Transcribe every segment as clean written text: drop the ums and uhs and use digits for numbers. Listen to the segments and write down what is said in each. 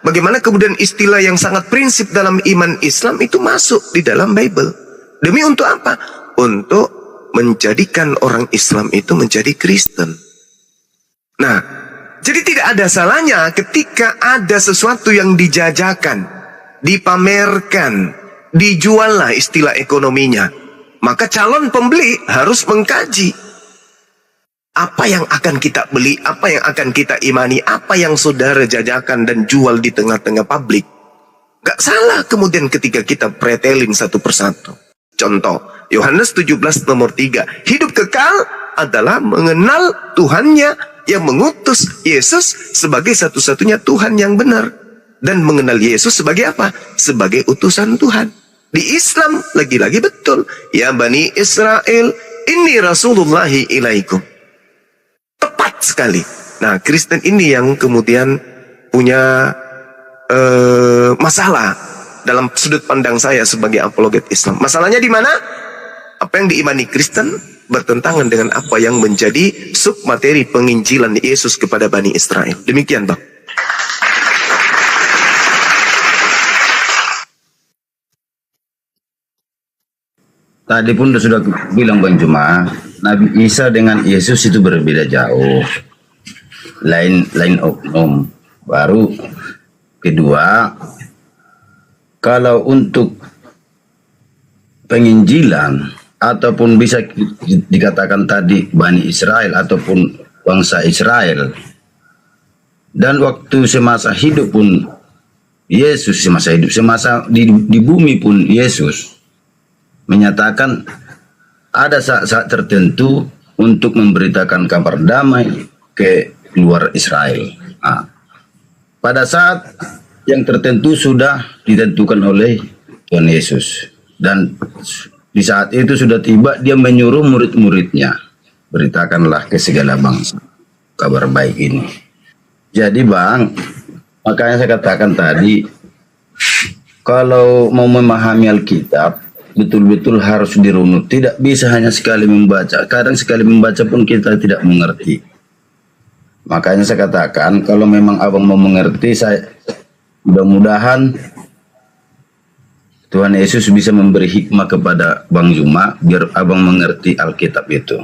Bagaimana kemudian istilah yang sangat prinsip dalam iman Islam itu masuk di dalam Bible. Demi untuk apa? Untuk menjadikan orang Islam itu menjadi Kristen. Nah, jadi tidak ada salahnya ketika ada sesuatu yang dijajakan, dipamerkan, dijual lah istilah ekonominya. Maka calon pembeli harus mengkaji. Apa yang akan kita beli, apa yang akan kita imani, apa yang saudara jajakan dan jual di tengah-tengah publik. Gak salah kemudian ketika kita pretelin satu persatu. Contoh, Yohanes 17 nomor 3. Hidup kekal adalah mengenal Tuhannya yang mengutus Yesus sebagai satu-satunya Tuhan yang benar. Dan mengenal Yesus sebagai apa? Sebagai utusan Tuhan. Di Islam lagi-lagi betul. Ya Bani Israel, inni Rasulullahi ilaikum. Tepat sekali. Nah, Kristen ini yang kemudian punya masalah dalam sudut pandang saya sebagai apologet Islam. Masalahnya di mana? Apa yang diimani Kristen bertentangan dengan apa yang menjadi submateri penginjilan Yesus kepada Bani Israel. Demikian, Bang. Tadi pun sudah bilang Bang Juma, Nabi Isa dengan Yesus itu berbeda jauh. Lain oknum. Baru kedua, kalau untuk penginjilan ataupun bisa dikatakan tadi Bani Israel ataupun bangsa Israel, dan waktu semasa hidup pun Yesus, semasa di bumi pun Yesus menyatakan ada saat-saat tertentu untuk memberitakan kabar damai ke luar Israel. Nah, pada saat yang tertentu sudah ditentukan oleh Tuhan Yesus. Dan di saat itu sudah tiba, dia menyuruh murid-muridnya, beritakanlah ke segala bangsa kabar baik ini. Jadi Bang, makanya saya katakan tadi, kalau mau memahami Alkitab, betul-betul harus dirunut. Tidak bisa hanya sekali membaca. Kadang sekali membaca pun kita tidak mengerti. Makanya saya katakan, kalau memang abang mau mengerti, saya mudah-mudahan Tuhan Yesus bisa memberi hikmah kepada Bang Juma, biar abang mengerti Alkitab itu.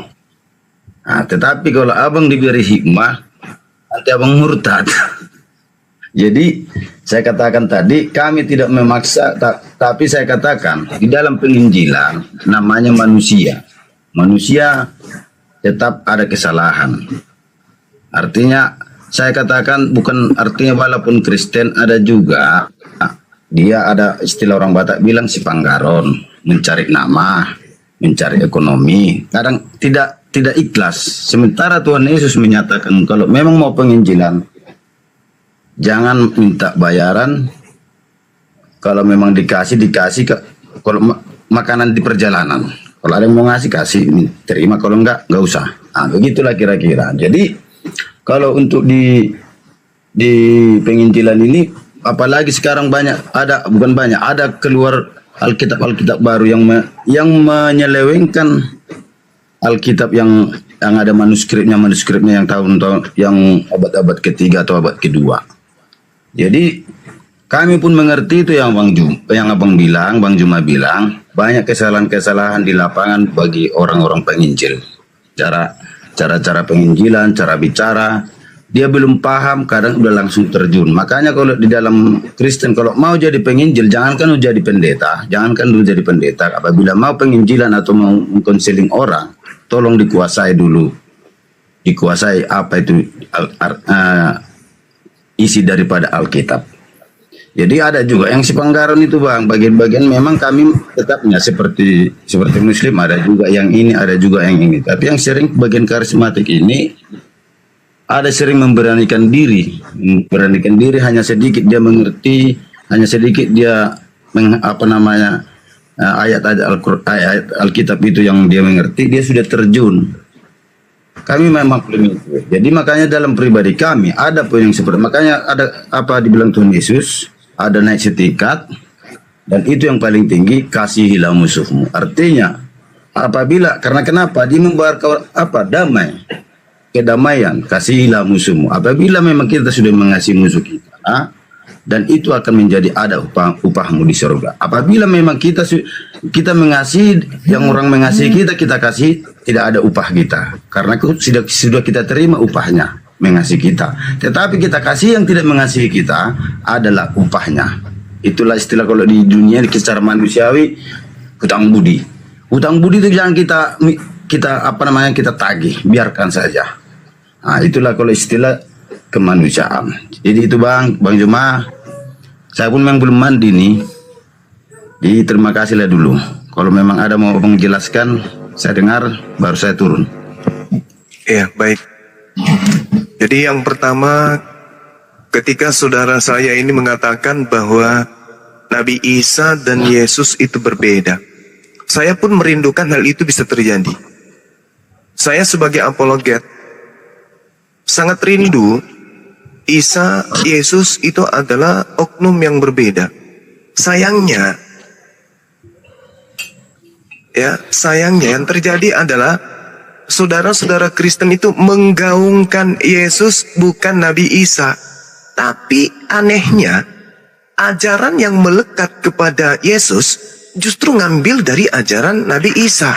Nah, tetapi kalau abang diberi hikmah, nanti abang murtad. Jadi saya katakan tadi, kami tidak memaksa, tapi saya katakan di dalam penginjilan namanya manusia. Manusia tetap ada kesalahan. Artinya saya katakan bukan artinya walaupun Kristen ada juga, dia ada istilah orang Batak bilang si panggaron, mencari nama, mencari ekonomi. Kadang tidak ikhlas. Sementara Tuhan Yesus menyatakan kalau memang mau penginjilan, jangan minta bayaran. Kalau memang dikasih kalau makanan di perjalanan, kalau ada yang mau ngasih kasih, terima, kalau enggak usah. Nah, begitulah kira-kira. Jadi kalau untuk di penginjilan ini, apalagi sekarang ada keluar Alkitab baru yang menyelewengkan Alkitab yang ada manuskripnya yang tahun-tahun yang abad-abad ketiga atau abad kedua. Jadi kami pun mengerti itu yang Bang Juma bilang, banyak kesalahan-kesalahan di lapangan bagi orang-orang penginjil. Cara penginjilan, cara bicara, dia belum paham, kadang udah langsung terjun. Makanya kalau di dalam Kristen, kalau mau jadi penginjil, jangankan jadi pendeta, apabila mau penginjilan atau mau konseling orang, tolong dikuasai dulu. Dikuasai apa itu isi daripada Alkitab. Jadi ada juga yang si panggaran itu Bang, bagian-bagian memang kami tetapnya seperti Muslim, ada juga yang ini, ada juga yang ini. Tapi yang sering bagian karismatik ini ada sering memberanikan diri hanya sedikit dia mengerti, hanya sedikit dia ayat Alkitab itu yang dia mengerti, dia sudah terjun. Kami memang itu. Jadi makanya dalam pribadi kami ada pun yang seperti, makanya ada apa dibilang Tuhan Yesus, ada naik setingkat, dan itu yang paling tinggi, kasihilah musuhmu. Artinya apabila, karena kenapa dia membawa damai, kedamaian, kasihilah musuhmu. Apabila memang kita sudah mengasihi musuh kita, dan itu akan menjadi ada upahmu di surga. Apabila memang kita mengasihi yang orang mengasihi kita, kita kasih, tidak ada upah kita, karena sudah kita terima upahnya mengasihi kita. Tetapi kita kasih yang tidak mengasihi kita adalah upahnya. Itulah istilah kalau di dunia secara manusiawi, hutang budi. Hutang budi itu jangan kita tagih, biarkan saja. Nah, itulah kalau istilah kemanusiaan. Jadi itu Bang Juma, saya pun memang belum mandi nih. Jadi terima kasihlah dulu. Kalau memang ada mau menjelaskan, saya dengar, baru saya turun. Ya, baik. Jadi yang pertama, ketika saudara saya ini mengatakan bahwa Nabi Isa dan Yesus itu berbeda, saya pun merindukan hal itu bisa terjadi. Saya sebagai apologet sangat rindu Isa, Yesus itu adalah oknum yang berbeda. Sayangnya yang terjadi adalah saudara-saudara Kristen itu menggaungkan Yesus bukan Nabi Isa. Tapi anehnya, ajaran yang melekat kepada Yesus justru ngambil dari ajaran Nabi Isa.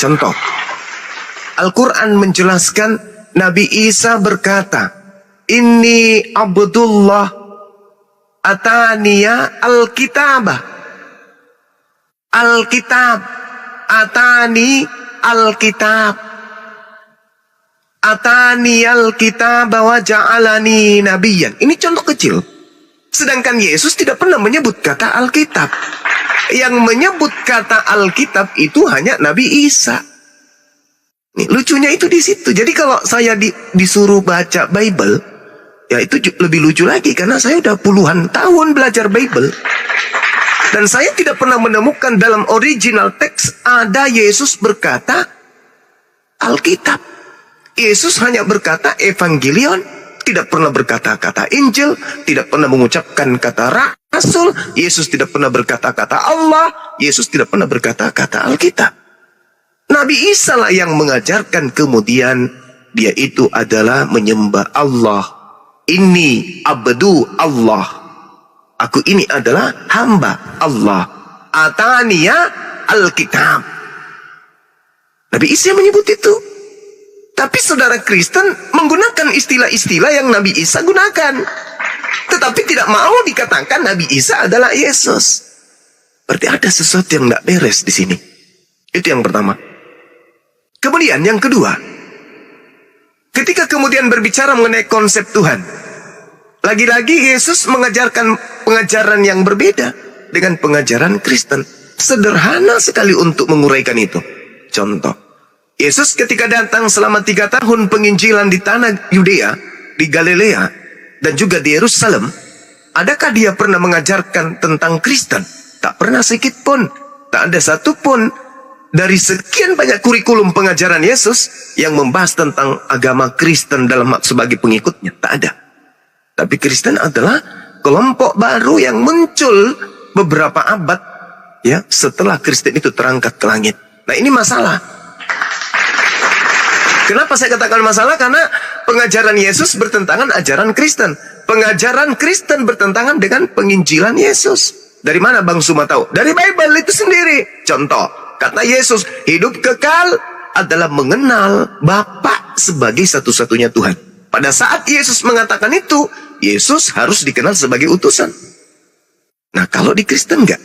Contoh, Al-Quran menjelaskan Nabi Isa berkata, "Inni Abdullah ataniya al-kitabah." Al-kitab, atani al-kitab. Atani al-kitab wa ja'alani nabiyan. Ini contoh kecil. Sedangkan Yesus tidak pernah menyebut kata Alkitab. Yang menyebut kata Alkitab itu hanya Nabi Isa. Nih, lucunya itu di situ. Jadi kalau saya disuruh baca Bible, ya itu lebih lucu lagi karena saya udah puluhan tahun belajar Bible. Dan saya tidak pernah menemukan dalam original teks ada Yesus berkata Alkitab. Yesus hanya berkata Evangelion, tidak pernah berkata kata Injil, tidak pernah mengucapkan kata Rasul. Yesus tidak pernah berkata kata Allah. Yesus tidak pernah berkata kata Alkitab. Nabi Isa lah yang mengajarkan, kemudian dia itu adalah menyembah Allah. Ini abdu Allah. Aku ini adalah hamba Allah. Ataniya Alkitab. Nabi Isa menyebut itu. Tapi saudara Kristen menggunakan istilah-istilah yang Nabi Isa gunakan. Tetapi tidak mau dikatakan Nabi Isa adalah Yesus. Berarti ada sesuatu yang tidak beres di sini. Itu yang pertama. Kemudian yang kedua, ketika kemudian berbicara mengenai konsep Tuhan, lagi-lagi Yesus mengajarkan pengajaran yang berbeda dengan pengajaran Kristen. Sederhana sekali untuk menguraikan itu. Contoh, Yesus ketika datang selama 3 tahun penginjilan di tanah Yudea, di Galilea, dan juga di Yerusalem, adakah dia pernah mengajarkan tentang Kristen? Tak pernah sedikit pun. Tak ada satu pun dari sekian banyak kurikulum pengajaran Yesus yang membahas tentang agama Kristen dalam sebagai pengikutnya. Tak ada. Tapi Kristen adalah kelompok baru yang muncul beberapa abad ya setelah Kristen itu terangkat ke langit. Nah, ini masalah. Kenapa saya katakan masalah? Karena pengajaran Yesus bertentangan ajaran Kristen. Pengajaran Kristen bertentangan dengan penginjilan Yesus. Dari mana Bang Suma tahu? Dari Bible itu sendiri. Contoh, kata Yesus, hidup kekal adalah mengenal Bapa sebagai satu-satunya Tuhan. Pada saat Yesus mengatakan itu, Yesus harus dikenal sebagai utusan. Nah, kalau di Kristen enggak.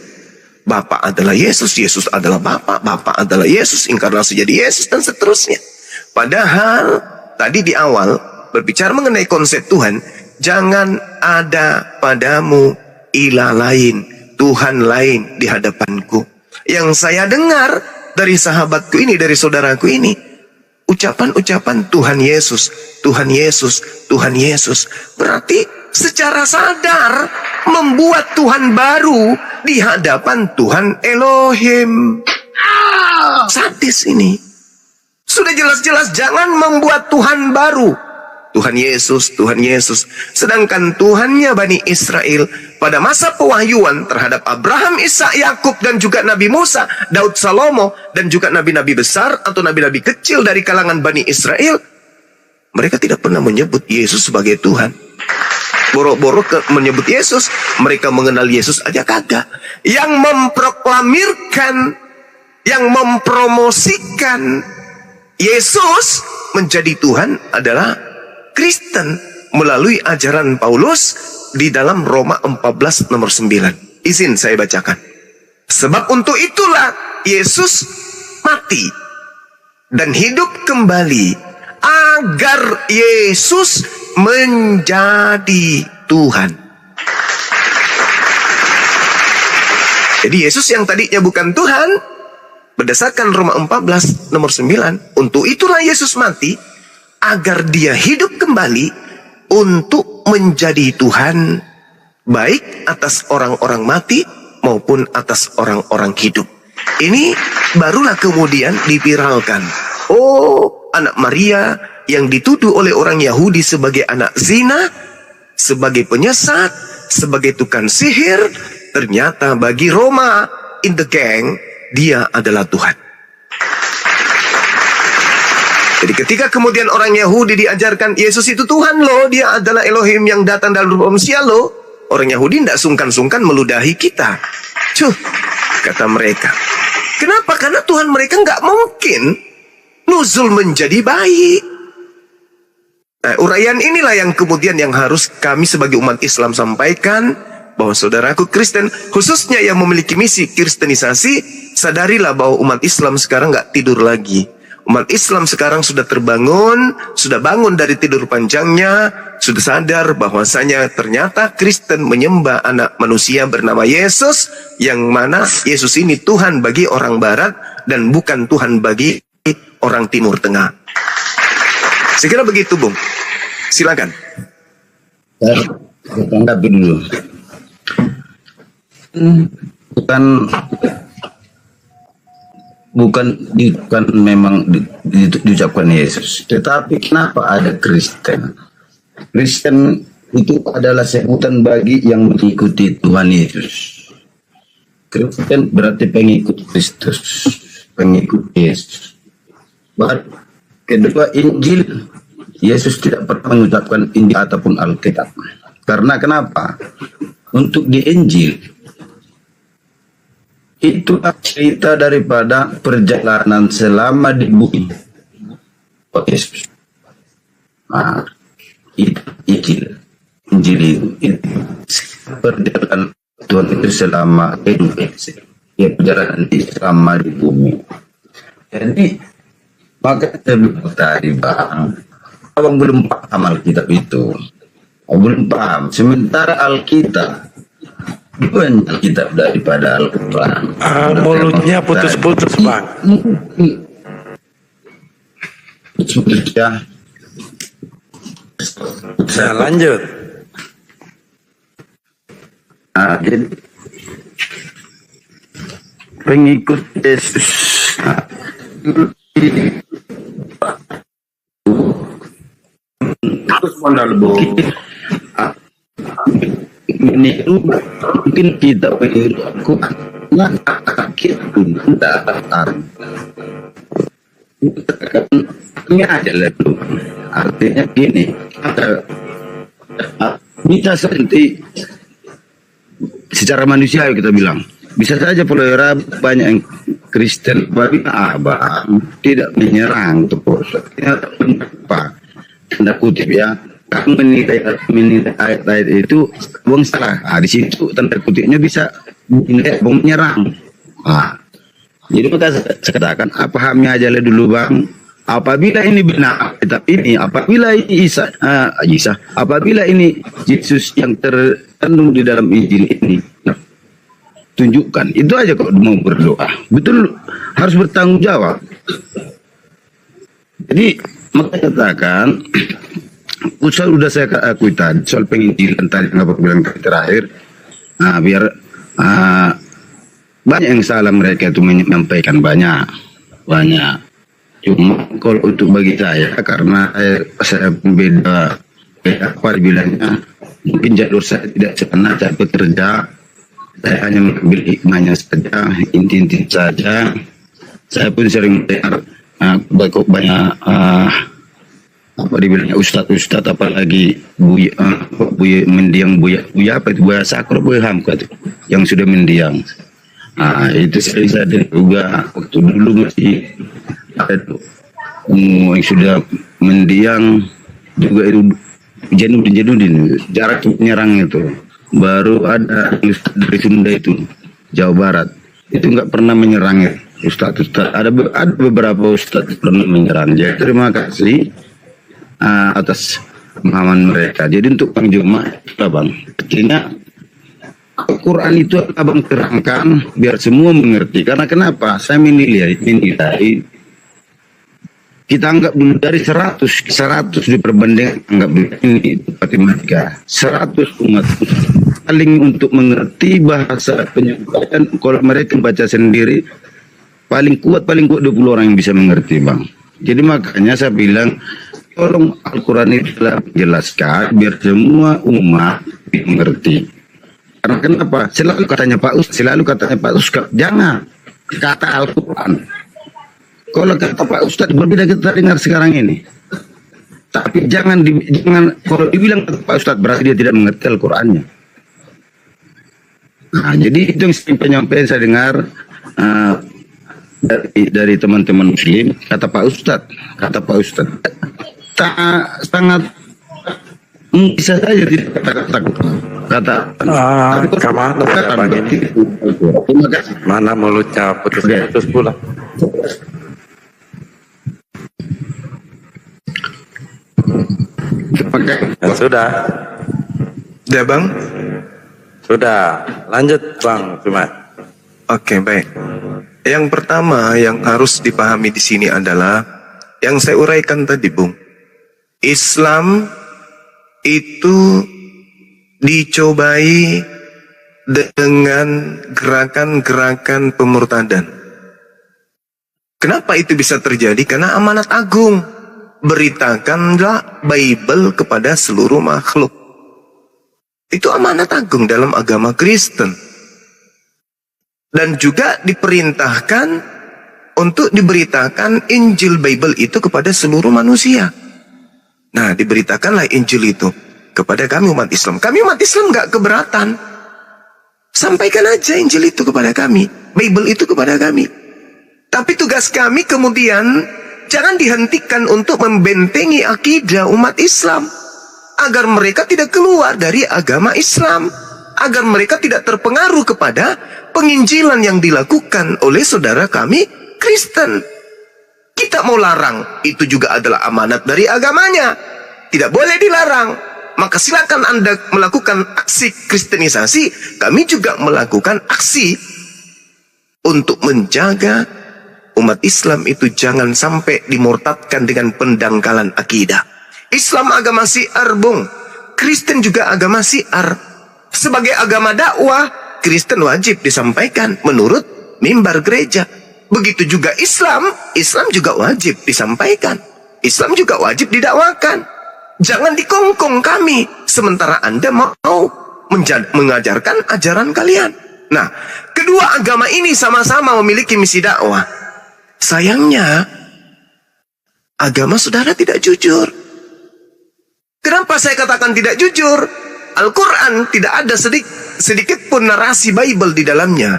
Bapa adalah Yesus, Yesus adalah Bapa, Bapa adalah Yesus, inkarnasi jadi Yesus, dan seterusnya. Padahal, tadi di awal, berbicara mengenai konsep Tuhan, jangan ada padamu ilah lain, Tuhan lain di hadapanku. Yang saya dengar dari sahabatku ini, dari saudaraku ini, ucapan-ucapan Tuhan Yesus, Tuhan Yesus, Tuhan Yesus. Berarti secara sadar membuat Tuhan baru di hadapan Tuhan Elohim. Sadis ini. Sudah jelas-jelas jangan membuat Tuhan baru. Tuhan Yesus, Tuhan Yesus. Sedangkan Tuhannya Bani Israel pada masa pewahyuan terhadap Abraham, Ishak, Yakub, dan juga Nabi Musa, Daud, Salomo, dan juga nabi-nabi besar atau nabi-nabi kecil dari kalangan Bani Israel, mereka tidak pernah menyebut Yesus sebagai Tuhan. boro-boro menyebut Yesus. Mereka mengenal Yesus aja kagak. Yang memproklamirkan, yang mempromosikan Yesus menjadi Tuhan adalah Kristen melalui ajaran Paulus di dalam Roma 14 nomor 9. Izin saya bacakan. Sebab untuk itulah Yesus mati dan hidup kembali agar Yesus menjadi Tuhan. Jadi Yesus yang tadinya bukan Tuhan, berdasarkan Roma 14 nomor 9, untuk itulah Yesus mati agar dia hidup kembali untuk menjadi Tuhan, baik atas orang-orang mati maupun atas orang-orang hidup. Ini barulah kemudian dipiralkan. Oh, anak Maria yang dituduh oleh orang Yahudi sebagai anak zina, sebagai penyesat, sebagai tukang sihir, ternyata bagi Roma in the gang, dia adalah Tuhan. Jadi ketika kemudian orang Yahudi diajarkan Yesus itu Tuhan loh, dia adalah Elohim yang datang dalam rupa manusia loh, orang Yahudi tidak sungkan-sungkan meludahi kita. Kata mereka. Kenapa? Karena Tuhan mereka nggak mungkin nuzul menjadi bayi. Nah, uraian inilah yang kemudian yang harus kami sebagai umat Islam sampaikan, bahwa saudaraku Kristen, khususnya yang memiliki misi kristenisasi, sadarilah bahwa umat Islam sekarang nggak tidur lagi. Umat Islam sekarang sudah terbangun, sudah bangun dari tidur panjangnya, sudah sadar bahwasanya ternyata Kristen menyembah anak manusia bernama Yesus, yang mana Yesus ini Tuhan bagi orang Barat dan bukan Tuhan bagi orang Timur Tengah. Saya kira begitu, Bung. Silakan. Tanggapi dulu. Bukan memang diucapkan Yesus, tetapi kenapa ada Kristen? Kristen itu adalah sebutan bagi yang mengikuti Tuhan Yesus. Kristen berarti pengikut Kristus, pengikut Yesus. Bahkan kedua, Injil, Yesus tidak pernah mengucapkan Injil ataupun Alkitab. Karena kenapa? Untuk di Injil itu cerita daripada perjalanan selama di bumi Yesus. Nah, itu Injil itu perjalanan Tuhan itu selama hidup, ya perjalanan selama di bumi. Jadi maka saya bilang tadi, Bang, abang belum paham Alkitab itu, belum paham. Sementara Alkitab banyak kitab daripada Al-Quran. Mulutnya putus-putus, Bang. Putus ya. Saya lanjut. Nah, jadi pengikut Yesus. Terus ini mungkin kita pengikut kita ini aja lah dulu. Artinya gini, bisa nanti secara manusia kita bilang bisa saja pelera banyak yang Kristen, tapi abang tidak menyerang tuh apa tanda kutip ya. Kamu menilai ayat-ayat itu buang salah. Di situ tanda kutipnya bisa menyerang. Jadi maka saya katakan pahamnya aja lah dulu, Bang. Apabila ini benar kitab ini, apabila ini apabila ini Yesus yang terkandung di dalam Injil ini, tunjukkan. Itu aja kok mau berdoa. Betul, harus bertanggung jawab. Jadi maka katakan, sudah saya akui tadi soal penginjilan tadi yang Bapak bilang terakhir, biar banyak yang salah mereka itu menyampaikan banyak. Cuma kalau untuk bagi saya, karena saya beda apa dibilangnya, mungkin jalur saya tidak sepenuhnya saya bekerja, saya hanya mengambil hikmahnya saja, inti-inti saja. Saya pun sering mendengar banyak apa dibilangnya ustadz apalagi buya mendiang buya apa itu buya sakro buya hamka itu yang sudah mendiang. Itu saya juga waktu dulu masih ada tuh yang sudah mendiang juga itu Janudin jarak menyerang itu baru ada dari Sunda itu Jawa Barat itu nggak pernah menyerang ya. Ustadz ada beberapa ustadz pernah menyerang. Jadi terima kasih atas pemahaman mereka. Jadi untuk Bang Juma, Bang, artinya Al-Quran itu Abang terangkan biar semua mengerti. Karena kenapa? Saya menilai kita anggap dulu dari 100 diperbandingkan anggap ini matematika 100 umat paling untuk mengerti bahasa penyampaian. Kalau mereka baca sendiri paling kuat 20 orang yang bisa mengerti, Bang. Jadi makanya saya bilang tolong Al-Quran itu jelaskan biar semua umat mengerti. Karena kenapa? Selalu katanya Pak Ustaz, jangan kata Al-Quran. Kalau kata Pak Ustaz berbeda kita dengar sekarang ini. Tapi jangan kalau dibilang kata Pak Ustaz berarti dia tidak mengerti Al-Qurannya. Nah, jadi itu yang penyampaian saya dengar dari teman-teman Muslim. Kata Pak Ustaz sangat bisa saja tidak kata mana mulutnya putus pula. Ya, sudah. Ya Bang? Sudah. Lanjut Bang Cuma. Oke, baik. Yang pertama yang harus dipahami di sini adalah yang saya uraikan tadi, Bung. Islam itu dicobai dengan gerakan-gerakan pemurtadan. Kenapa itu bisa terjadi? Karena amanat agung. Beritakanlah Bible kepada seluruh makhluk. Itu amanat agung dalam agama Kristen. Dan juga diperintahkan untuk diberitakan Injil Bible itu kepada seluruh manusia. Nah, diberitakanlah Injil itu kepada kami umat Islam. Kami umat Islam gak keberatan. Sampaikan aja Injil itu kepada kami. Bible itu kepada kami. Tapi tugas kami kemudian jangan dihentikan untuk membentengi akidah umat Islam. Agar mereka tidak keluar dari agama Islam. Agar mereka tidak terpengaruh kepada penginjilan yang dilakukan oleh saudara kami Kristen. Kita mau larang, itu juga adalah amanat dari agamanya. Tidak boleh dilarang. Maka silakan Anda melakukan aksi kristenisasi. Kami juga melakukan aksi untuk menjaga umat Islam itu jangan sampai dimurtadkan dengan pendangkalan akidah. Islam agama syiar, Bung. Kristen juga agama syiar. Sebagai agama dakwah, Kristen wajib disampaikan menurut mimbar gereja. Begitu juga Islam juga wajib disampaikan. Islam juga wajib didakwakan. Jangan dikongkong kami, sementara Anda mau mengajarkan ajaran kalian. Nah, kedua agama ini sama-sama memiliki misi dakwah. Sayangnya, agama saudara tidak jujur. Kenapa saya katakan tidak jujur? Al-Quran tidak ada sedikit pun narasi Bible di dalamnya.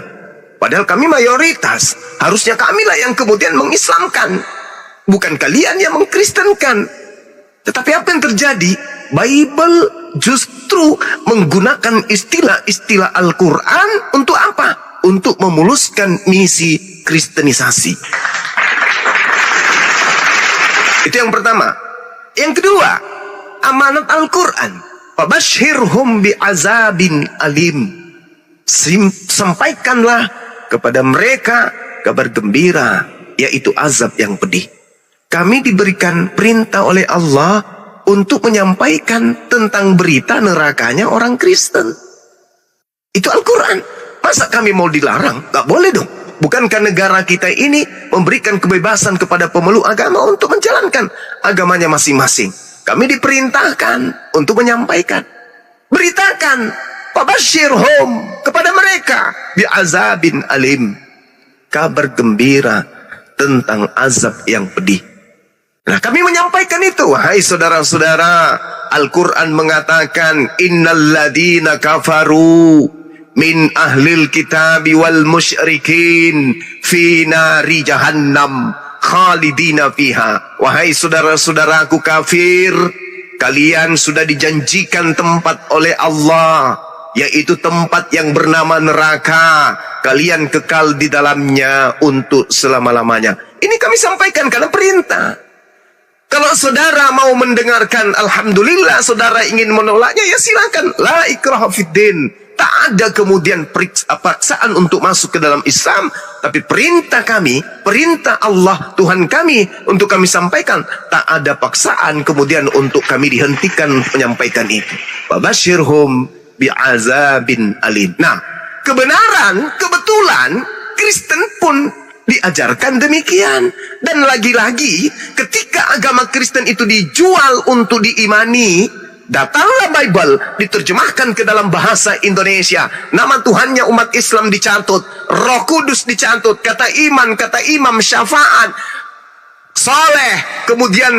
Padahal kami mayoritas. Harusnya kamilah yang kemudian mengislamkan. Bukan kalian yang mengkristenkan. Tetapi apa yang terjadi? Bible justru menggunakan istilah-istilah Al-Quran untuk apa? Untuk memuluskan misi kristenisasi. Itu yang pertama. Yang kedua, amanat Al-Quran. Fabashhirhum bi'azabin alim. Sampaikanlah kepada mereka kabar gembira, yaitu azab yang pedih. Kami diberikan perintah oleh Allah untuk menyampaikan tentang berita nerakanya orang Kristen. Itu Al-Quran. Masa kami mau dilarang? Gak boleh dong. Bukankah negara kita ini memberikan kebebasan kepada pemeluk agama untuk menjalankan agamanya masing-masing? Kami diperintahkan untuk menyampaikan. Beritakan. Fabashirhum kepada mereka. Bi'azabin alim. Kabar gembira tentang azab yang pedih. Nah, kami menyampaikan itu. Wahai saudara-saudara, Al-Quran mengatakan, Innal ladina kafaru min ahlil kitabi wal musyrikin fi nari jahannam khalidina fiha. Wahai saudara-saudaraku kafir, kalian sudah dijanjikan tempat oleh Allah, yaitu tempat yang bernama neraka. Kalian kekal di dalamnya untuk selama-lamanya. Ini kami sampaikan karena perintah. Kalau saudara mau mendengarkan, alhamdulillah. Saudara ingin menolaknya, ya silakan. La ikraha fiddin. Tak ada kemudian paksaan untuk masuk ke dalam Islam. Tapi perintah kami, perintah Allah Tuhan kami untuk kami sampaikan. Tak ada paksaan kemudian untuk kami dihentikan menyampaikan itu. Wabashirhum bi'azabin alim. Nah, kebetulan Kristen pun diajarkan demikian. Dan lagi-lagi ketika agama Kristen itu dijual untuk diimani, datanglah Bible diterjemahkan ke dalam bahasa Indonesia. Nama Tuhannya umat Islam dicatut, Roh Kudus dicatut, kata iman, kata imam, syafaat, soleh, kemudian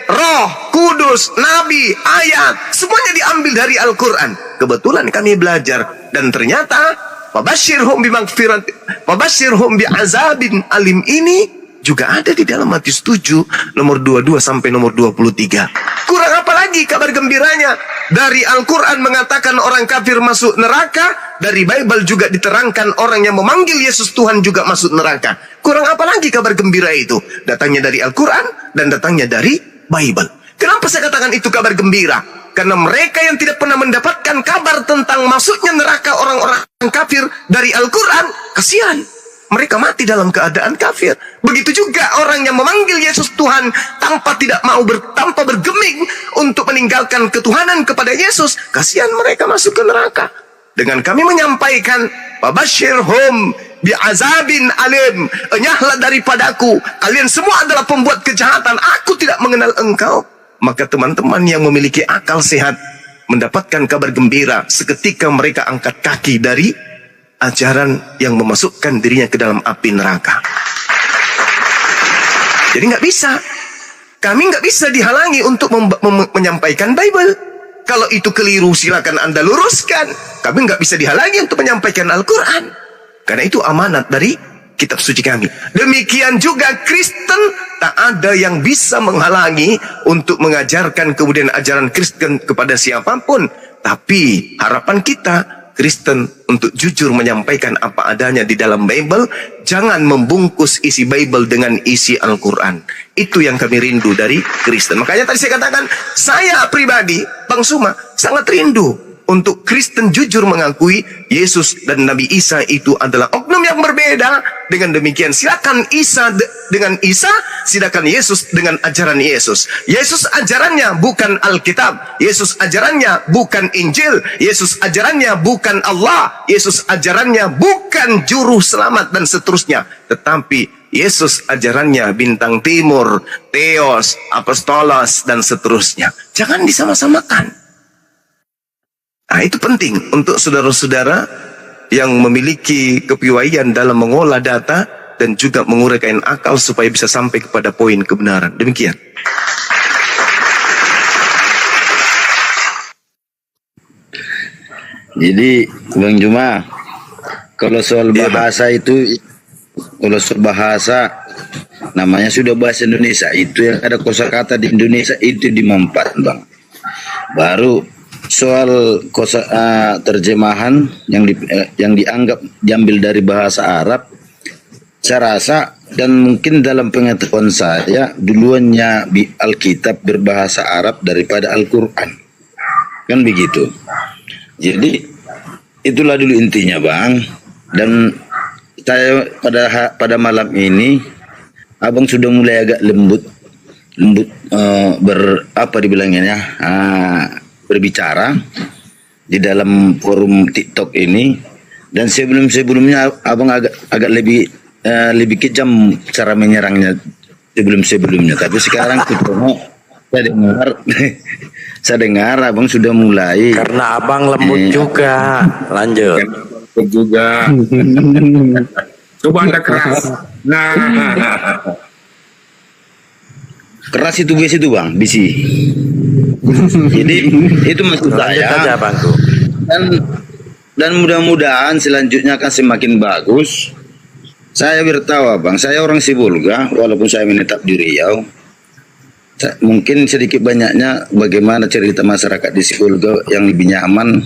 Roh Kudus, Nabi, ayat, semuanya diambil dari Al-Quran. Kebetulan kami belajar dan ternyata Wabashirhum bimaghfirat, wabashirhum bi'azabin alim ini juga ada di dalam Matius 7 nomor 22 sampai nomor 23. Kurang apa lagi kabar gembiranya? Dari Al-Quran mengatakan orang kafir masuk neraka, dari Bible juga diterangkan orang yang memanggil Yesus Tuhan juga masuk neraka. Kurang apa lagi kabar gembira itu? Datangnya dari Al-Quran dan datangnya dari Bible. Kenapa saya katakan itu kabar gembira? Karena mereka yang tidak pernah mendapatkan kabar tentang masuknya neraka orang-orang kafir dari Al-Quran, kasihan. Mereka mati dalam keadaan kafir. Begitu juga orang yang memanggil Yesus Tuhan tanpa bergeming untuk meninggalkan ketuhanan kepada Yesus, kasihan mereka masuk ke neraka. Dengan kami menyampaikan, Wabashirhum bi'azabin alim, enyahlah daripadaku, kalian semua adalah pembuat kejahatan, aku tidak mengenal engkau. Maka teman-teman yang memiliki akal sehat mendapatkan kabar gembira seketika mereka angkat kaki dari ajaran yang memasukkan dirinya ke dalam api neraka. Jadi nggak bisa. Kami nggak bisa dihalangi untuk menyampaikan Bible. Kalau itu keliru silakan Anda luruskan. Kami nggak bisa dihalangi untuk menyampaikan Al-Quran. Karena itu amanat dari kitab suci kami. Demikian juga Kristen, tak ada yang bisa menghalangi untuk mengajarkan kemudian ajaran Kristen kepada siapapun. Tapi harapan kita Kristen untuk jujur menyampaikan apa adanya di dalam Bible. Jangan membungkus isi Bible dengan isi Al-Quran. Itu yang kami rindu dari Kristen. Makanya tadi saya katakan, saya pribadi, Bang Suma, sangat rindu untuk Kristen jujur mengakui Yesus dan Nabi Isa itu adalah oknum yang berbeda. Dengan demikian silakan Isa dengan Isa, silakan Yesus dengan ajaran Yesus. Yesus ajarannya bukan Alkitab, Yesus ajarannya bukan Injil, Yesus ajarannya bukan Allah, Yesus ajarannya bukan juru selamat dan seterusnya. Tetapi Yesus ajarannya bintang timur, Theos, Apostolos dan seterusnya. Jangan disama-samakan. Nah, itu penting untuk saudara-saudara yang memiliki kepiawaian dalam mengolah data dan juga menguraikan akal supaya bisa sampai kepada poin kebenaran. Demikian. Jadi Bang Juma, kalau soal bahasa itu, kalau soal bahasa namanya sudah bahasa Indonesia, itu yang ada kosakata di Indonesia itu dimanfaat, Bang. Baru soal terjemahan yang dianggap diambil dari bahasa Arab, saya rasa dan mungkin dalam pengetahuan saya duluannya Alkitab berbahasa Arab daripada Al-Quran, kan begitu. Jadi itulah dulu intinya, Bang. Dan saya pada malam ini Abang sudah mulai agak lembut berbicara di dalam forum TikTok ini, dan sebelumnya Abang agak lebih kejam cara menyerangnya sebelumnya. Tapi sekarang saya dengar Abang sudah mulai, karena Abang lembut juga. Lanjut. Juga. Coba Anda keras. Nah. keras itu besi itu bang, besi. Jadi itu maksud Lanjut aja saya. Bangku. Dan mudah-mudahan selanjutnya akan semakin bagus. Saya bertawa bang, saya orang Sibolga walaupun saya menetap di Riau. Mungkin sedikit banyaknya bagaimana cerita masyarakat di Sibolga yang lebih nyaman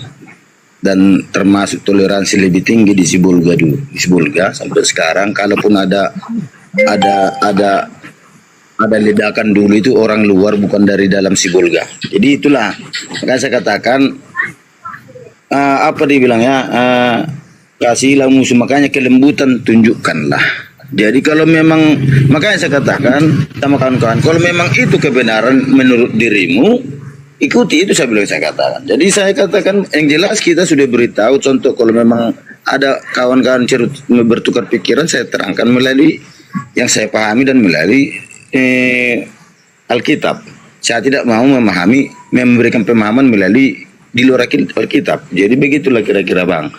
dan termasuk toleransi lebih tinggi di Sibolga dulu. Di Sibolga sampai sekarang, kalaupun ada ledakan dulu itu orang luar bukan dari dalam Sibolga. Jadi itulah makanya saya katakan apa dibilangnya kasihlah musuh, makanya kelembutan tunjukkanlah. Jadi kalau memang, makanya saya katakan sama kawan-kawan, kalau memang itu kebenaran menurut dirimu, ikuti, itu saya bilang, saya katakan. Jadi saya katakan yang jelas kita sudah beritahu, contoh kalau memang ada kawan-kawan bertukar pikiran, saya terangkan melalui yang saya pahami dan melalui Alkitab. Saya tidak mau memberikan pemahaman melalui di luar Alkitab. Jadi begitulah kira-kira bang.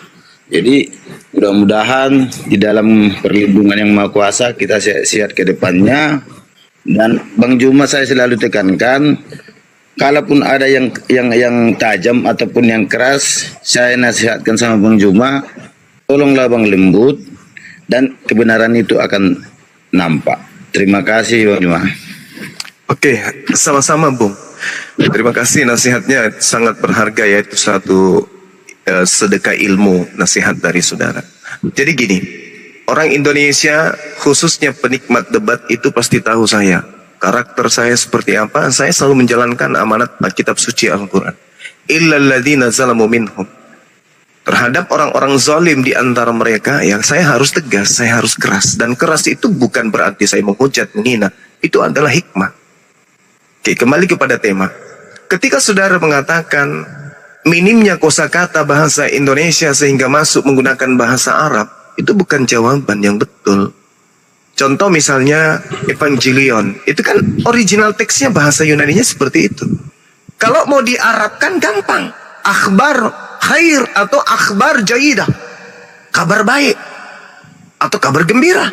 Jadi mudah-mudahan di dalam perlindungan yang Maha Kuasa kita sehat ke depannya. Dan Bang Juma saya selalu tekankan, kalaupun ada yang tajam ataupun yang keras, saya nasihatkan sama Bang Juma, tolonglah Bang lembut dan kebenaran itu akan nampak. Terima kasih Bang Juma. Oke, sama-sama Bung. Terima kasih, nasihatnya sangat berharga, yaitu satu sedekah ilmu, nasihat dari saudara. Jadi gini, orang Indonesia khususnya penikmat debat itu pasti tahu saya. Karakter saya seperti apa, saya selalu menjalankan amanat kitab suci Al-Quran. Illal ladzina zalamu minhum. Terhadap orang-orang zalim di antara mereka, yang saya harus tegas, saya harus keras. Dan keras itu bukan berarti saya menghujat, menghina. Itu adalah hikmah. Oke, kembali kepada tema. Ketika saudara mengatakan minimnya kosakata bahasa Indonesia sehingga masuk menggunakan bahasa Arab, itu bukan jawaban yang betul. Contoh misalnya Evangelion, itu kan original teksnya bahasa Yunaninya seperti itu. Kalau mau diarabkan gampang, akhbar khair atau akhbar jayidah, kabar baik atau kabar gembira.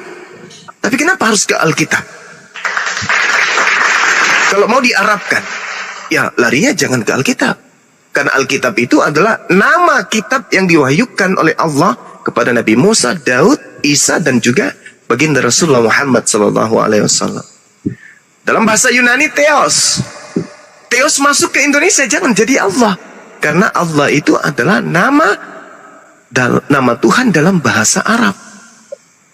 Tapi kenapa harus ke Alkitab? Kalau mau diarabkan, ya larinya jangan ke Alkitab. Karena Alkitab itu adalah nama kitab yang diwahyukan oleh Allah kepada Nabi Musa, Daud, Isa, dan juga baginda Rasulullah Muhammad SAW. Dalam bahasa Yunani, Theos. Theos masuk ke Indonesia, jangan jadi Allah. Karena Allah itu adalah nama Tuhan dalam bahasa Arab.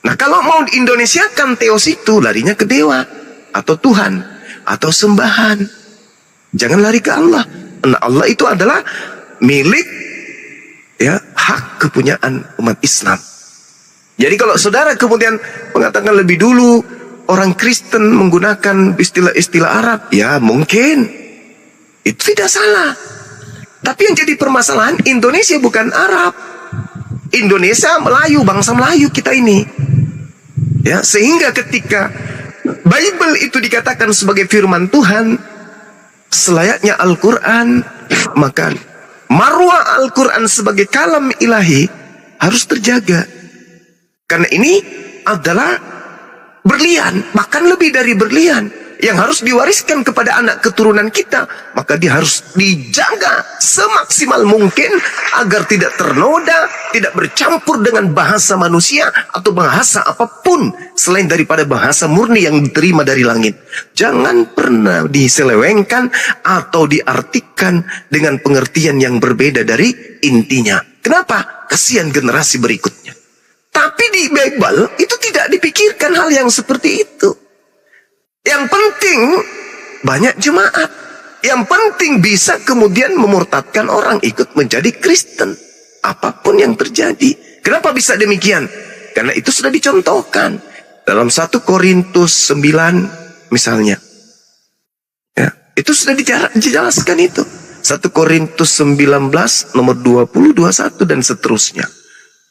Nah, kalau mau Indonesiakan Theos itu, larinya ke dewa, atau Tuhan, atau sembahan. Jangan lari ke Allah. Nah, Allah itu adalah milik, ya, hak kepunyaan umat Islam. Jadi kalau saudara kemudian mengatakan lebih dulu orang Kristen menggunakan istilah-istilah Arab, ya mungkin itu tidak salah. Tapi yang jadi permasalahan, Indonesia bukan Arab. Indonesia Melayu, bangsa Melayu kita ini. Ya, sehingga ketika Bible itu dikatakan sebagai firman Tuhan, selayaknya Al-Quran, maka marwah Al-Quran sebagai kalam ilahi harus terjaga. Karena ini adalah berlian, bahkan lebih dari berlian, yang harus diwariskan kepada anak keturunan kita. Maka dia harus dijaga semaksimal mungkin agar tidak ternoda, tidak bercampur dengan bahasa manusia atau bahasa apapun selain daripada bahasa murni yang diterima dari langit. Jangan pernah diselewengkan atau diartikan dengan pengertian yang berbeda dari intinya. Kenapa? Kasihan generasi berikutnya. Tapi di Bible itu tidak dipikirkan hal yang seperti itu. Yang penting banyak jemaat. Yang penting bisa kemudian memurtadkan orang ikut menjadi Kristen. Apapun yang terjadi. Kenapa bisa demikian? Karena itu sudah dicontohkan. Dalam 1 Korintus 9 misalnya. Ya, itu sudah dijelaskan itu. 1 Korintus 19 nomor 20, 21 dan seterusnya.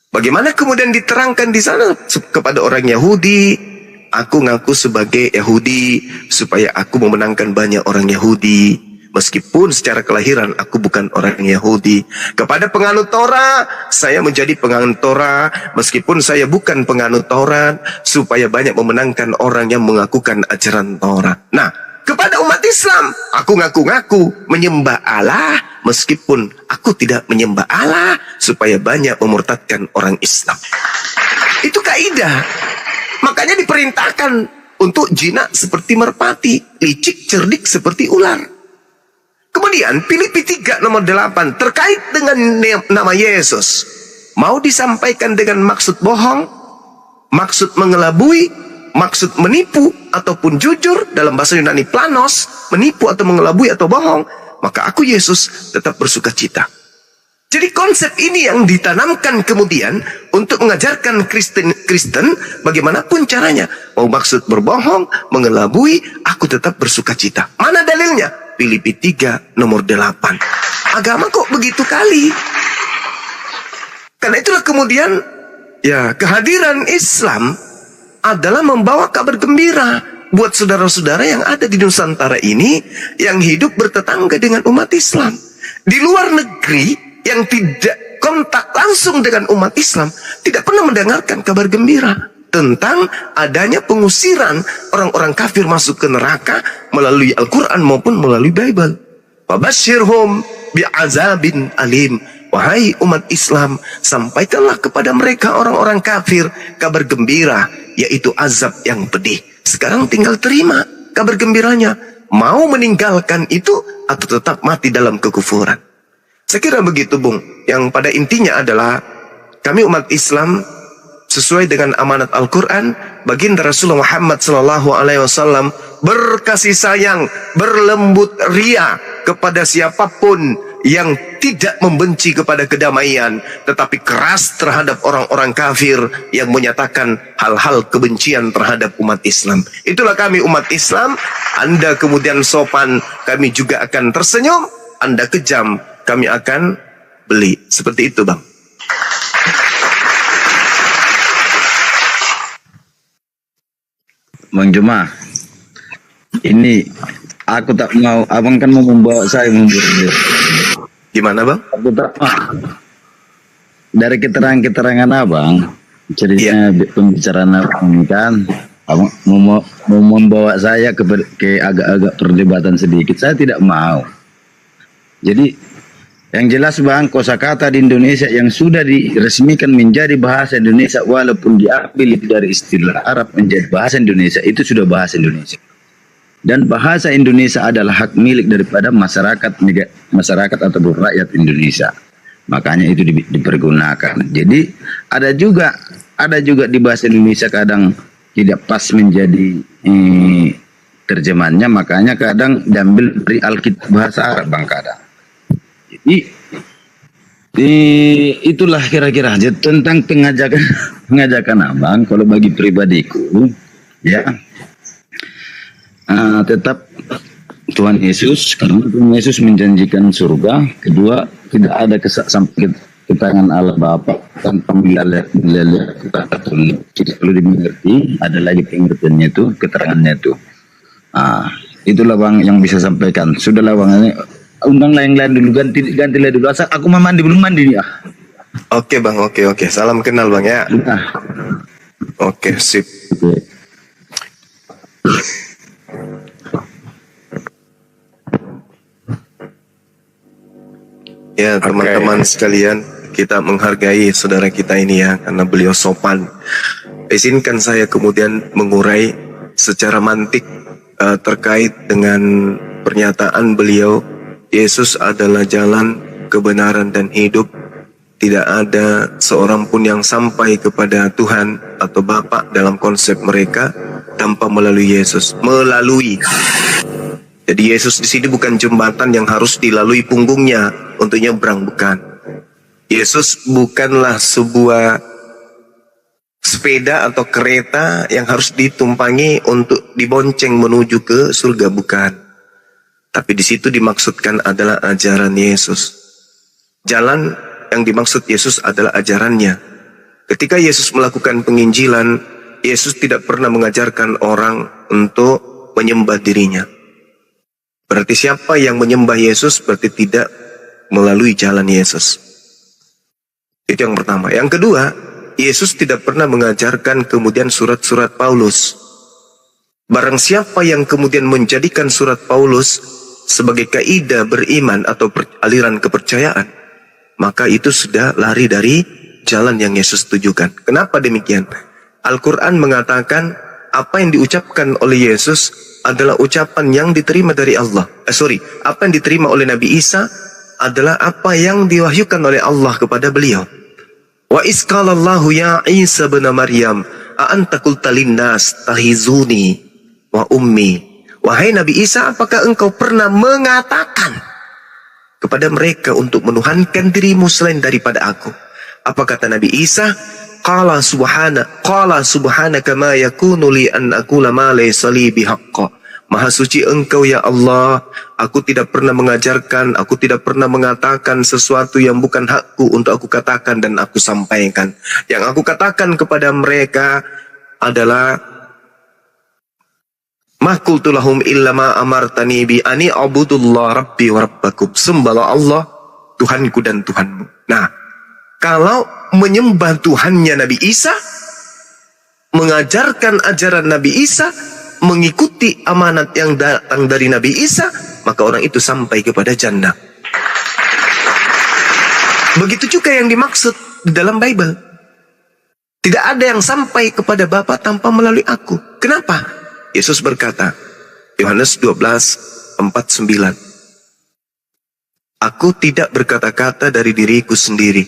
Bagaimana kemudian diterangkan di sana kepada orang Yahudi, aku ngaku sebagai Yahudi supaya aku memenangkan banyak orang Yahudi, meskipun secara kelahiran aku bukan orang Yahudi. Kepada penganut Torah, saya menjadi penganut Torah meskipun saya bukan penganut Torah, supaya banyak memenangkan orang yang mengakukan ajaran Torah. Nah, kepada umat Islam. Aku ngaku-ngaku menyembah Allah meskipun aku tidak menyembah Allah, supaya banyak memurtadkan orang Islam. Itu kaidah. Makanya diperintahkan untuk jinak seperti merpati, licik cerdik seperti ular. Kemudian Filipi 3 nomor 8 terkait dengan nama Yesus. Mau disampaikan dengan maksud bohong, maksud mengelabui, maksud menipu, ataupun jujur, dalam bahasa Yunani planos, menipu atau mengelabui atau bohong, maka aku Yesus tetap bersuka cita. Jadi konsep ini yang ditanamkan kemudian untuk mengajarkan Kristen bagaimanapun caranya. Mau maksud berbohong, mengelabui, aku tetap bersuka cita. Mana dalilnya? Filipi 3 nomor 8. Agama kok begitu kali? Karena itulah kemudian ya kehadiran Islam adalah membawa kabar gembira buat saudara-saudara yang ada di Nusantara ini yang hidup bertetangga dengan umat Islam. Di luar negeri yang tidak kontak langsung dengan umat Islam tidak pernah mendengarkan kabar gembira tentang adanya pengusiran orang-orang kafir masuk ke neraka melalui Al-Quran maupun melalui Bible. Wabashirhum bi'azabin alim. Wahai umat Islam, sampaikanlah kepada mereka orang-orang kafir kabar gembira, yaitu azab yang pedih. Sekarang tinggal terima kabar gembiranya. Mau meninggalkan itu atau tetap mati dalam kekufuran. Saya kira begitu, Bung. Yang pada intinya adalah kami umat Islam sesuai dengan amanat Al-Quran, baginda Rasulullah Muhammad SAW berkasih sayang, berlembut ria kepada siapapun yang tidak membenci kepada kedamaian, tetapi keras terhadap orang-orang kafir yang menyatakan hal-hal kebencian terhadap umat Islam. Itulah kami umat Islam. Anda kemudian sopan, kami juga akan tersenyum. Anda kejam, kami akan beli. Seperti itu, Bang. Bang Juma, ini aku tak mau, abang kan mau membawa saya membunuh. Gimana, Bang? Aku tak dari keterangan abang, ceritanya pembicaraan abang kan, abang mau membawa saya ke agak-agak perdebatan sedikit. Saya tidak mau. Jadi yang jelas, Bang, kosakata di Indonesia yang sudah diresmikan menjadi bahasa Indonesia walaupun diambil itu dari istilah Arab menjadi bahasa Indonesia, itu sudah bahasa Indonesia. Dan bahasa Indonesia adalah hak milik daripada masyarakat atau rakyat Indonesia. Makanya itu dipergunakan. Jadi ada juga di bahasa Indonesia kadang tidak pas menjadi terjemahannya, makanya kadang diambil dari Alkitab bahasa Arab, Bang, kadang. Jadi itulah kira-kira tentang pengajakan abang. Kalau bagi pribadiku, ya tetap Tuhan Yesus, karena Tuhan Yesus menjanjikan surga. Kedua, tidak ada ketangan Allah Bapa tanpa melihat kita perlu dimengerti. Ada lagi pengertiannya itu, keterangannya itu. Itulah, Bang, yang bisa sampaikan. Sudahlah, Bang, ini undang yang lain dulu, gantilah dulu. Asal aku mau mandi, belum mandi nih. Oke, Bang, oke. Salam kenal, Bang, ya. Oke, sip. Oke. Ya, teman-teman sekalian, kita menghargai saudara kita ini ya, karena beliau sopan. Izinkan saya kemudian mengurai secara mantik terkait dengan pernyataan beliau, Yesus adalah jalan, kebenaran, dan hidup. Tidak ada seorang pun yang sampai kepada Tuhan atau Bapa dalam konsep mereka tanpa melalui Yesus. Jadi Yesus di sini bukan jembatan yang harus dilalui punggungnya untuk nyebrang, bukan. Yesus bukanlah sebuah sepeda atau kereta yang harus ditumpangi untuk dibonceng menuju ke surga, bukan. Tapi di situ dimaksudkan adalah ajaran Yesus. Jalan yang dimaksud Yesus adalah ajarannya. Ketika Yesus melakukan penginjilan, Yesus tidak pernah mengajarkan orang untuk menyembah dirinya. Berarti siapa yang menyembah Yesus berarti tidak melalui jalan Yesus. Itu yang pertama. Yang kedua, Yesus tidak pernah mengajarkan kemudian surat-surat Paulus. Barang siapa yang kemudian menjadikan surat Paulus sebagai kaidah beriman atau aliran kepercayaan, maka itu sudah lari dari jalan yang Yesus tujukan. Kenapa demikian? Al-Quran mengatakan apa yang diucapkan oleh Yesus adalah ucapan yang diterima dari Allah. Apa yang diterima oleh Nabi Isa adalah apa yang diwahyukan oleh Allah kepada beliau. Wa isqalallahu ya Isa bin Maryam a anta qulta linnas tahizuni wa ummi. Wahai Nabi Isa, apakah engkau pernah mengatakan kepada mereka untuk menuhankan dirimu selain daripada aku? Apa kata Nabi Isa? Qala subhanaka ma yakunu li an aqula ma laysa li bihaqqa. Maha suci engkau ya Allah, aku tidak pernah mengajarkan, aku tidak pernah mengatakan sesuatu yang bukan hakku untuk aku katakan dan aku sampaikan. Yang aku katakan kepada mereka adalah ma qultu lahum illa ma amartani bi ani abudullah rabbi wa rabbakum. Sembahlah Allah, Tuhanku dan Tuhanmu. Nah, kalau menyembah Tuhannya Nabi Isa, mengajarkan ajaran Nabi Isa, mengikuti amanat yang datang dari Nabi Isa, maka orang itu sampai kepada jannah. Begitu juga yang dimaksud di dalam Bible. Tidak ada yang sampai kepada Bapa tanpa melalui aku. Kenapa? Yesus berkata, Yohanes 12:49, aku tidak berkata-kata dari diriku sendiri.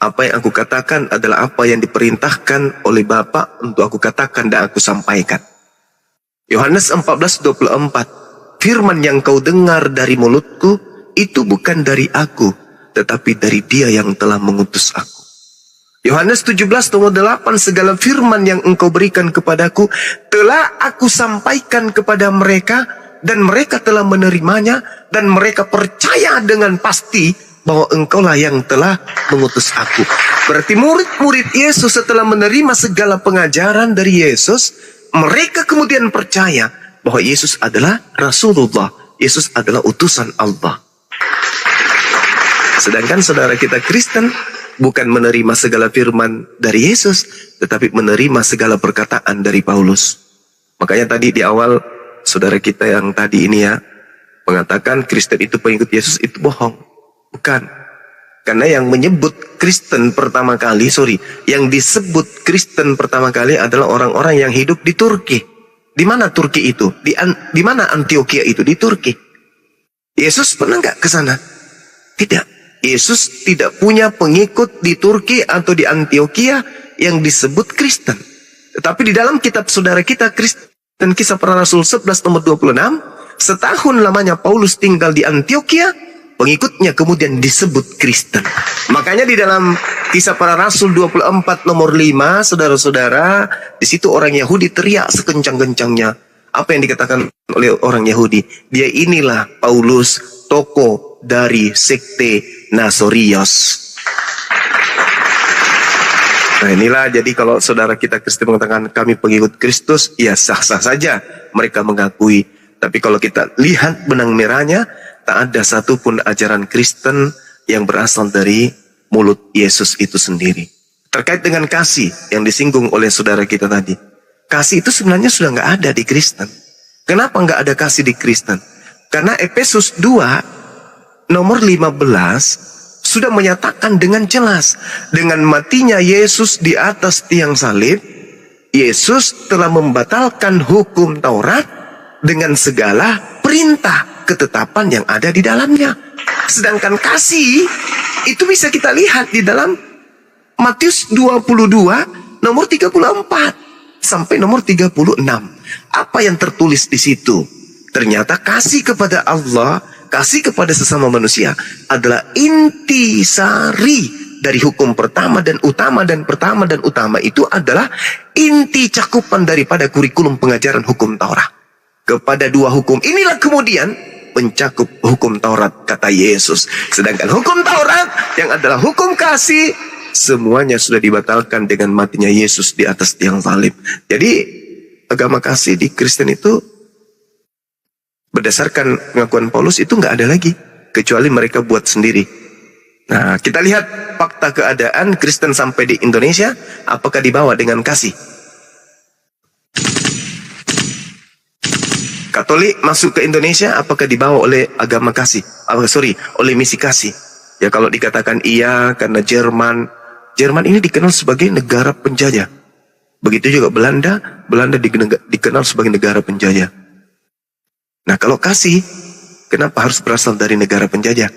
Apa yang aku katakan adalah apa yang diperintahkan oleh Bapa untuk aku katakan dan aku sampaikan. Yohanes 14:24, firman yang kau dengar dari mulutku itu bukan dari aku, tetapi dari Dia yang telah mengutus aku. Yohanes 17:8, segala firman yang engkau berikan kepadaku telah aku sampaikan kepada mereka, dan mereka telah menerimanya, dan mereka percaya dengan pasti bahwa engkaulah yang telah mengutus aku. Berarti murid-murid Yesus setelah menerima segala pengajaran dari Yesus, mereka kemudian percaya bahwa Yesus adalah Rasulullah, Yesus adalah utusan Allah. Sedangkan saudara kita Kristen bukan menerima segala firman dari Yesus, tetapi menerima segala perkataan dari Paulus. Makanya tadi di awal saudara kita yang tadi ini ya mengatakan Kristen itu pengikut Yesus, itu bohong. Bukan. Karena yang menyebut Kristen pertama kali, yang disebut Kristen pertama kali adalah orang-orang yang hidup di Turki. Di mana Turki itu? Di mana Antioquia itu? Di Turki. Yesus pernah nggak ke sana? Tidak. Yesus tidak punya pengikut di Turki atau di Antioquia yang disebut Kristen. Tetapi di dalam kitab saudara kita Kristen Kisah Para Rasul 11:26, setahun lamanya Paulus tinggal di Antioquia, pengikutnya kemudian disebut Kristen. Makanya di dalam Kisah Para Rasul 24:5, saudara-saudara, di situ orang Yahudi teriak sekencang-kencangnya. Apa yang dikatakan oleh orang Yahudi? Dia inilah Paulus, tokoh dari sekte Nasorios. Nah inilah, jadi kalau saudara kita Kristen mengatakan kami pengikut Kristus, ya sah-sah saja mereka mengakui. Tapi kalau kita lihat benang merahnya, tak ada satupun ajaran Kristen yang berasal dari mulut Yesus itu sendiri. Terkait dengan kasih yang disinggung oleh saudara kita tadi. Kasih itu sebenarnya sudah nggak ada di Kristen. Kenapa nggak ada kasih di Kristen? Karena Efesus 2 nomor 15 sudah menyatakan dengan jelas. Dengan matinya Yesus di atas tiang salib, Yesus telah membatalkan hukum Taurat dengan segala perintah ketetapan yang ada di dalamnya. Sedangkan kasih itu bisa kita lihat di dalam Matius 22 nomor 34 sampai nomor 36. Apa yang tertulis di situ? Ternyata kasih kepada Allah, kasih kepada sesama manusia adalah intisari dari hukum pertama dan utama, dan pertama dan utama itu adalah inti cakupan daripada kurikulum pengajaran hukum Taurat. Kepada dua hukum inilah kemudian mencakup hukum Taurat, kata Yesus. Sedangkan hukum Taurat yang adalah hukum kasih, semuanya sudah dibatalkan dengan matinya Yesus di atas tiang salib. Jadi agama kasih di Kristen itu berdasarkan pengakuan Paulus itu nggak ada lagi, kecuali mereka buat sendiri. Nah, kita lihat fakta keadaan Kristen sampai di Indonesia, apakah dibawa dengan kasih? Katolik masuk ke Indonesia, apakah dibawa oleh agama kasih? Oleh misi kasih. Ya kalau dikatakan iya, karena Jerman ini dikenal sebagai negara penjajah. Begitu juga Belanda dikenal sebagai negara penjajah. Nah kalau kasih, kenapa harus berasal dari negara penjajah?